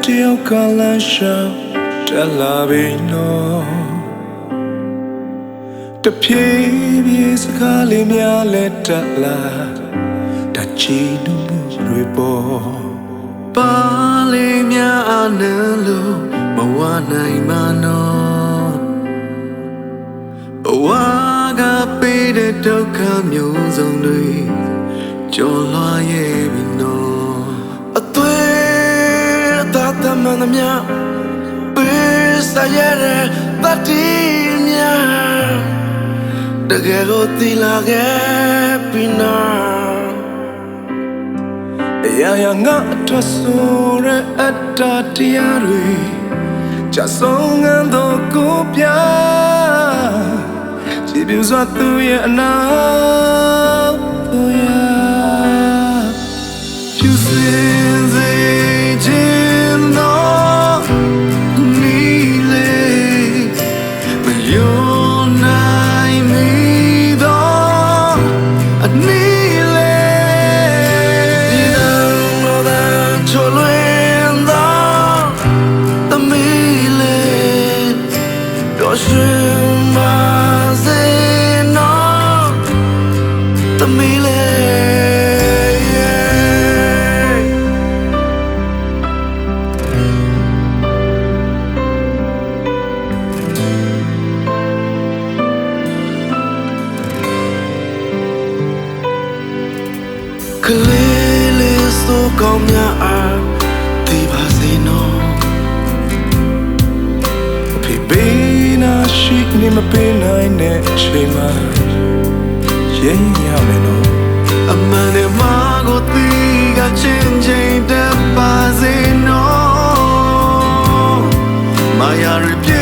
tယောက်ကလမ်းရှောက်တက်လာပြီနော်တဖြည်းဖြည်းစကားလေးများလက်တက်လာတချီနူမှုတွေပေါ်ပါလေးများအနလို့မဝနိုင်မနော်ဘဝကပေးတဲ့ဒုက္ခမျိုးစုံတွေကျော်လွှားရဲ့ပြီနော်အသွေးသာသမန်မြတ်ပေးစားရတဲ့တတိမြတ်တကယ်ကိုသီလာခဲ့ပြီနော်အရာရာငါအထဆိုတဲ့အတ္တတရားတွေကြဆုံးငန်းတော့ကိုပြကြည်ပြူစွာသူရဲ့အနာသူရဲ့ဖြူစင်စေခြင်းတော့နီလေမယုံနိုင်မီတော့အနီလေဒီတော့တော့ချွလွင်တော့သမီးလေတော့ရှင်ပါစေနော်သမီးလေကလေးလေးဆိုကောင်းများအားဒီပါစေနော်ဖေးပေးနာရှိနေမပေးနိုင်တဲ့အချိန်မှာရင်ရမယ်နော်အမှန်နဲ့မကိုသိကချင်းချင်းတတ်ပါစေနော်မာယာရပြ